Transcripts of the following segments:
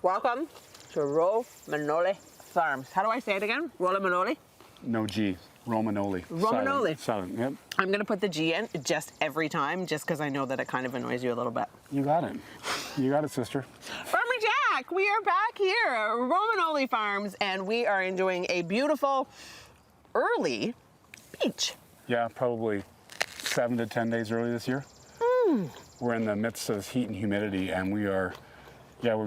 Welcome to Romagnoli Farms. How do I say it again? Romagnoli? No G. Romagnoli. Romagnoli. Silent, yep. I'm going to put the G in just every time, just because I know that it kind of annoys you a little bit. You got it. You got it, sister. Farmer Jack, we are back here at Romagnoli Farms, and we are enjoying a beautiful early peach. Yeah, probably 7 to 10 days early this year. We're in the midst of heat and humidity, and we're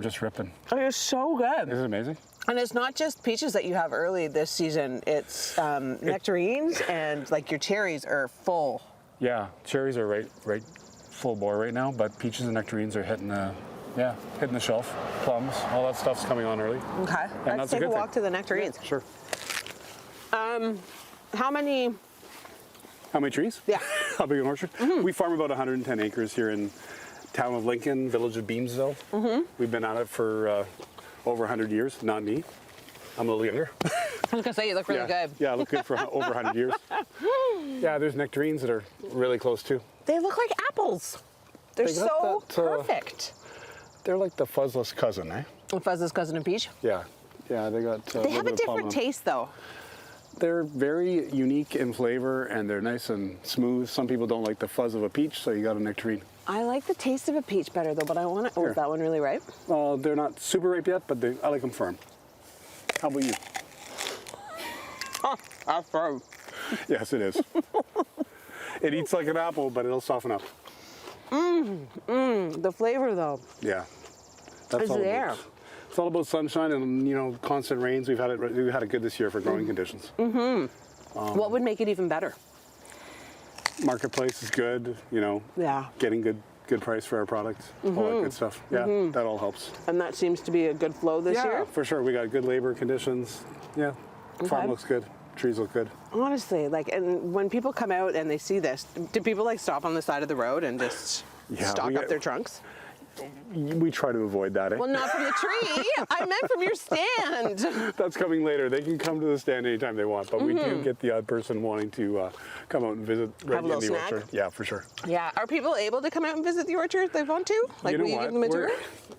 just ripping. It is so good. Isn't it amazing? And it's not just peaches that you have early this season. It's nectarines and like your cherries are full. Yeah, cherries are right full bore right now, but peaches and nectarines are hitting the shelf. Plums, all that stuff's coming on early. Okay, And let's that's a take a good walk thing. to the nectarines. Yeah, sure. How many trees? Yeah. How big an orchard? We farm about 110 acres here in town of Lincoln, village of Beamsville. We've been at it for over 100 years. Not me. I'm a little younger. I was gonna say you look really good. Yeah, I look good for over 100 years. Yeah, there's nectarines that are really close too. They look like apples. They're They got so that, perfect. They're like the fuzzless cousin, eh? Fuzz's cousin of peach. Yeah. Yeah, they got. They have a different taste though. They're very unique in flavor, and they're nice and smooth. Some people don't like the fuzz of a peach, so you got a nectarine. I like the taste of a peach better though, but I want to. Oh, is that one really ripe? Well, they're not super ripe yet, but I like them firm. How about you? Oh, that's firm. Yes, it is. It eats like an apple, but it'll soften up. The flavor though. Yeah, that's It's all there. about. It's all about sunshine and constant rains. We've had it good this year for growing conditions. What would make it even better? Marketplace is good. Yeah. Getting good price for our products, all that good stuff. Yeah, that all helps. And that seems to be a good flow this Yeah, year. for sure. We got good labor conditions. Yeah, farm looks good. Trees look good. Honestly, and when people come out and they see this, do people stop on the side of the road and just stock up their trunks? We try to avoid that. Eh? Well, not from the tree. I meant from your stand. That's coming later. They can come to the stand anytime they want, but we do get the odd person wanting to come out and visit right in the snack? orchard. Yeah, for sure. Yeah. Are people able to come out and visit the orchard if they want to? Will you give them a tour?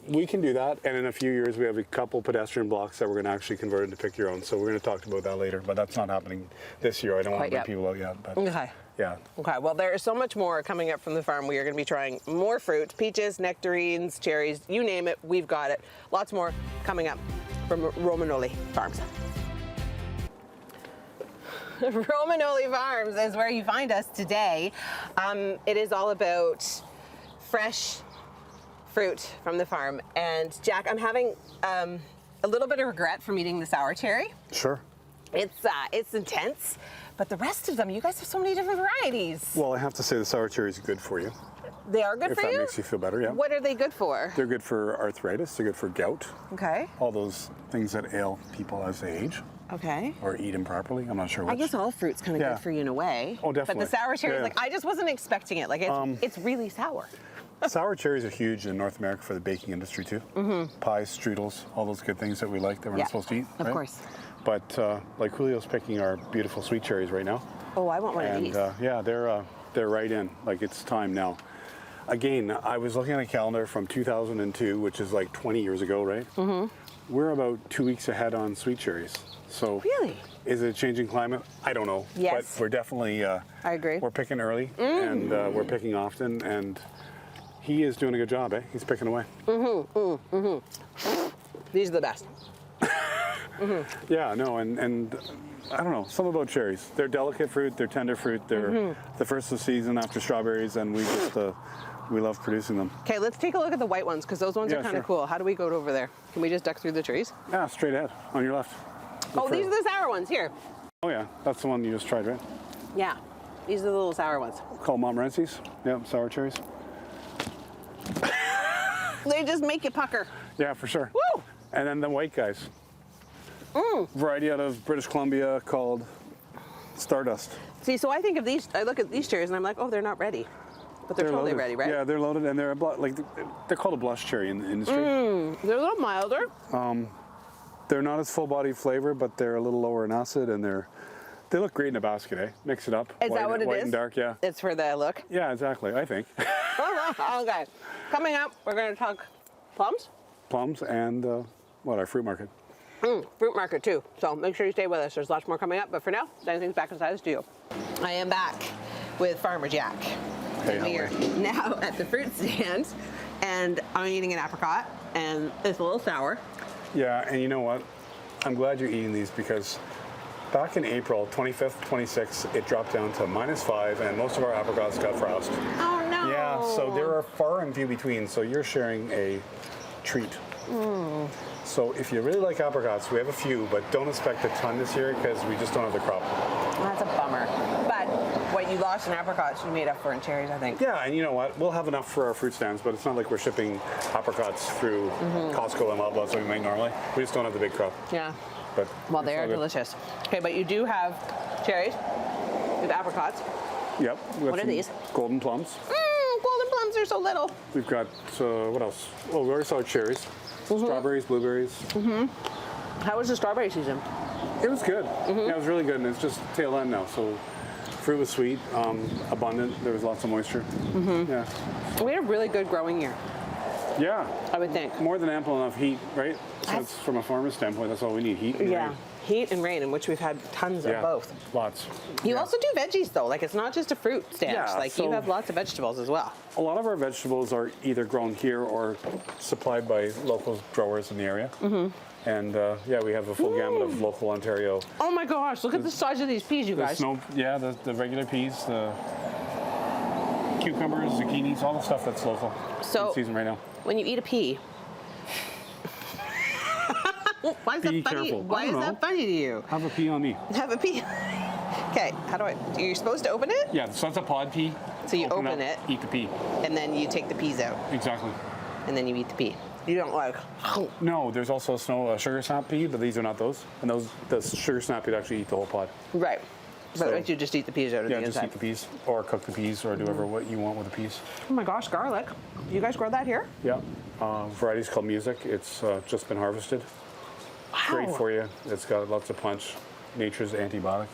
We can do that, and in a few years we have a couple pedestrian blocks that we're going to actually convert into pick your own. So we're going to talk about that later, but that's not happening this year. I don't want to bring people out yet. But okay. Yeah. Okay, well, there is so much more coming up from the farm. We are going to be trying more fruit, peaches, nectarines, cherries, you name it, we've got it. Lots more coming up from Romagnoli Farms. Romagnoli Farms is where you find us today. It is all about fresh fruit from the farm. And Jack, I'm having a little bit of regret from eating the sour cherry. Sure. It's intense. But the rest of them, you guys have so many different varieties. Well, I have to say the sour cherry is good for you. They are good for you? If that makes you feel better, yeah. What are they good for? They're good for arthritis. They're good for gout. Okay. All those things that ail people as they age. Okay. Or eat improperly. I'm not sure which. I guess all fruit's kind of good for you in a way. Oh, definitely. But the sour cherry, I just wasn't expecting it. It's really sour. Sour cherries are huge in North America for the baking industry too. Pies, strudels, all those good things that we like that we're not supposed to eat. Of course. But like Julio's picking our beautiful sweet cherries right now. Oh, I want one of these. Yeah, they're right in. Like it's time now. Again, I was looking at a calendar from 2002, which is like 20 years ago, right? We're about 2 weeks ahead on sweet cherries. So really, is it a changing climate? I don't know. Yes. But we're definitely. I agree. We're picking early and we're picking often, and he is doing a good job, eh? He's picking away. These are the best. Yeah, no, and I don't know, something about cherries. They're delicate fruit, they're tender fruit, they're the first of the season after strawberries, and we just, we love producing them. Okay, let's take a look at the white ones, because those ones are kind of cool. How do we go over there? Can we just duck through the trees? Yeah, straight ahead, on your left. Oh, these are the sour ones, here. Oh yeah, that's the one you just tried, right? Yeah, these are the little sour ones. Called Montmorency's, yep, sour cherries. They just make you pucker. Yeah, for sure. Woo! And then the white guys. Variety out of British Columbia called Stardust. See, so I think of these, I look at these cherries and I'm like, oh, they're not ready. But they're totally loaded. ready, right? Yeah, they're loaded, and they're they're called a blush cherry in the industry. They're a little milder. They're not as full-bodied flavor, but they're a little lower in acid, and they look great in a basket, eh? Mix it up. Is that what it is? White and dark, yeah. It's for the look? Yeah, exactly, I think. Okay. Coming up, we're going to talk plums. plums and our fruit market. Fruit market too. So make sure you stay with us. There's lots more coming up. But for now, anything's back inside the studio. I am back with Farmer Jack. Hey, And we are now at the fruit stand, and I'm eating an apricot, and it's a little sour. Yeah, and you know what? I'm glad you're eating these because back in April 25th, 26th, it dropped down to -5, and most of our apricots got frost. Oh no! Yeah, so there are far and few between. So you're sharing a treat. So if you really like apricots, we have a few, but don't expect a ton this year because we just don't have the crop. That's a bummer. But what you lost in apricots, you made up for in cherries, I think. Yeah, and you know what? We'll have enough for our fruit stands, but it's not like we're shipping apricots through Costco and Loblaws like we might normally. We just don't have the big crop. Yeah. But Well, it's they all are good. delicious. Okay, but you do have cherries with apricots. Yep. we got What are some these? Golden plums. Golden plums are so little. We've got, what else? Oh, we already saw cherries. Strawberries, blueberries. How was the strawberry season? It was good. Yeah, it was really good, and it's just tail end now. So fruit was sweet, abundant. There was lots of moisture. Yeah. We had a really good growing year, Yeah. I would think. More than ample enough heat, right? So it's, from a farmer's standpoint, that's all we need, heat and rain. Heat and rain, in which we've had tons of both. Lots. You also do veggies though, like it's not just a fruit stand. Yeah, Like you so- have lots of vegetables as well. A lot of our vegetables are either grown here or supplied by local growers in the area. And yeah, we have a full gamut of local Ontario. Oh my gosh, look at the size of these peas, you guys. The regular peas, the cucumbers, zucchinis, all the stuff that's local So- in season right now. When you eat a pea, why is Be that funny? careful. Why I is don't that know. funny to you? Have a pea on me. Have a pea. Okay, how do I? You're supposed to open it, Yeah, so that's a pod pea. So you open up, it. eat the pea. and then you take the peas out, Exactly. and then you eat the pea. You don't like. No, there's also a sugar snap pea, but these are not those. And the sugar snap you'd actually eat the whole pod. Right. But So- don't you just eat the peas out of Yeah, the just inside? eat the peas or cook the peas or do whatever what you want with the peas. Oh my gosh, garlic. You guys grow that here? Yeah. Variety's called Music. It's just been harvested. Great Wow. for you. It's got lots of punch. Nature's antibiotic.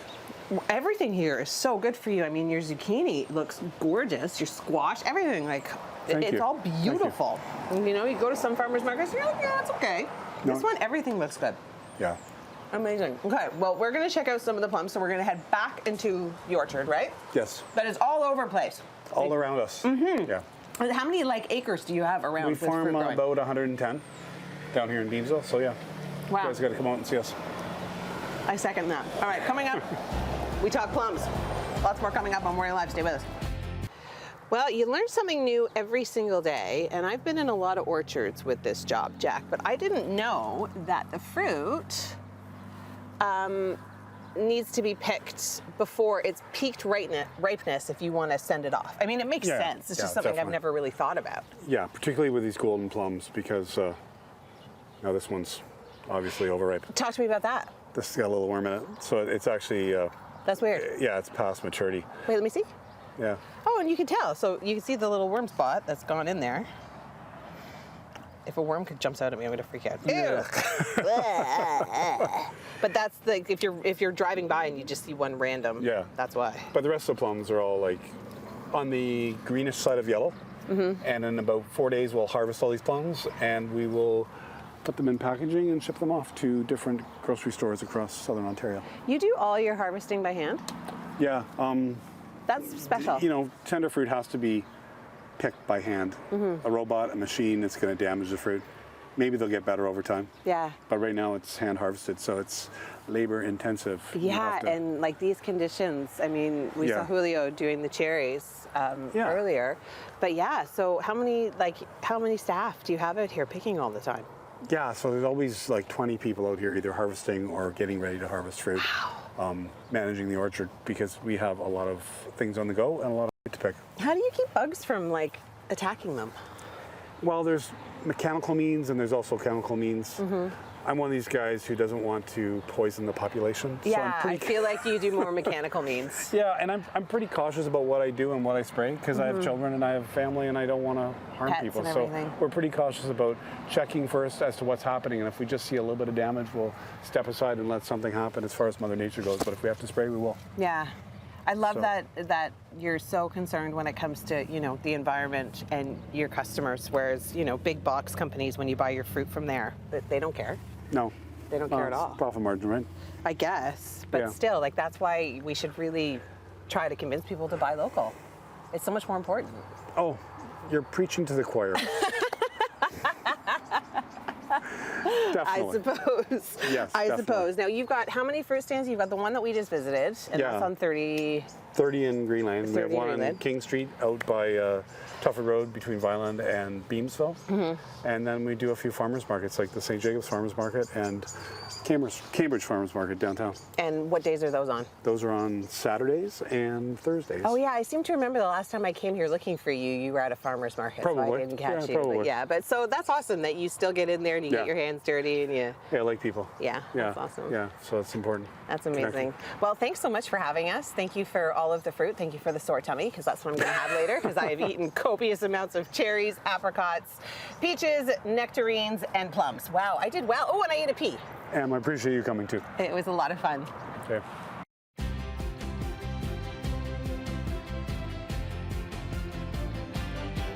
Everything here is so good for you. I mean, your zucchini looks gorgeous. Your squash, everything, like, Thank it's you. all Thank beautiful. You know, you go to some farmers markets, you're like, yeah, it's okay. No. This one, everything looks good. Yeah. Amazing. Okay, well, we're gonna check out some of the plums, so we're gonna head back into the orchard, right? Yes. But it's all over the place. All around us. Yeah. And how many acres do you have around We with fruit farm growing? about 110 down here in Beamsville. So yeah. Wow. You guys got to come out and see us. I second that. All right, coming up, we talk plums. Lots more coming up on Warrior Live. Stay with us. Well, you learn something new every single day, and I've been in a lot of orchards with this job, Jack, but I didn't know that the fruit needs to be picked before it's peaked ripeness if you want to send it off. I mean, it makes Yeah, sense. It's yeah, just something I've definitely. never really thought about. Yeah, particularly with these golden plums because now this one's obviously overripe. Talk to me about that. This has got a little worm in it. So it's actually, That's weird. yeah, it's past maturity. Wait, let me see. Yeah. Oh, and you can tell. So you can see the little worm spot that's gone in there. If a worm jumps out at me, I'm gonna freak out. Yeah. But that's like if you're driving by and you just see one random. Yeah. That's why. But the rest of the plums are all like on the greenish side of yellow. And in about 4 days, we'll harvest all these plums and we will put them in packaging and ship them off to different grocery stores across southern Ontario. You do all your harvesting by hand? Yeah. That's special. You know, tender fruit has to be picked by hand. A robot, a machine, it's going to damage the fruit. Maybe they'll get better over time. Yeah. But right now it's hand harvested, so it's labor intensive. You Yeah, have to- and like these conditions, I mean, we saw Yeah. Julio doing the cherries Yeah. earlier. But yeah, so how many staff do you have out here picking all the time? Yeah, so there's always like 20 people out here either harvesting or getting ready to harvest fruit. Managing the orchard because we have a lot of things on the go and a lot of fruit to pick. How do you keep bugs from like attacking them? Well, there's mechanical means and there's also chemical means. I'm one of these guys who doesn't want to poison the population. So Yeah, I'm pretty, I feel like you do more mechanical means. yeah, and I'm pretty cautious about what I do and what I spray because I have children and I have family and I don't want to harm Pets people. and So everything. we're pretty cautious about checking first as to what's happening. And if we just see a little bit of damage, we'll step aside and let something happen as far as Mother Nature goes. But if we have to spray, we will. Yeah. I love So- that you're so concerned when it comes to, you know, the environment and your customers, whereas, you know, big box companies, when you buy your fruit from there, they don't care. No. They don't care at It's all. Profit margin, right? I guess, but Yeah. still, like, that's why we should really try to convince people to buy local. It's so much more important. Oh, you're preaching to the choir. Definitely. I suppose. Yes, I definitely. suppose. Now, you've got how many fruit stands? You've got the one that we just visited, and Yeah. that's on 30. 30 in Greenland. We 30 have in one on Greenland. King Street out by Tuffer Road between Vineland and Beamsville. Mm-hmm. And then we do a few farmers markets like the St. Jacobs Farmers Market and Cambridge Farmers Market downtown. And what days are those on? Those are on Saturdays and Thursdays. Oh yeah, I seem to remember the last time I came here looking for you, you were at a farmer's market. So I Probably. didn't catch Yeah, you. probably. But yeah, but so that's awesome that you still get in there and you Yeah. get your hands dirty and you. Yeah, I like people. Yeah, Yeah, that's awesome. Yeah, so it's important. That's amazing. Well, thanks so much for having us. Thank you for all of the fruit. Thank you for the sore tummy, because that's what I'm going to have later, because I have eaten copious amounts of cherries, apricots, peaches, nectarines, and plums. Wow, I did well. Oh, and I ate a pea. And I appreciate you coming too. It was a lot of fun. Okay.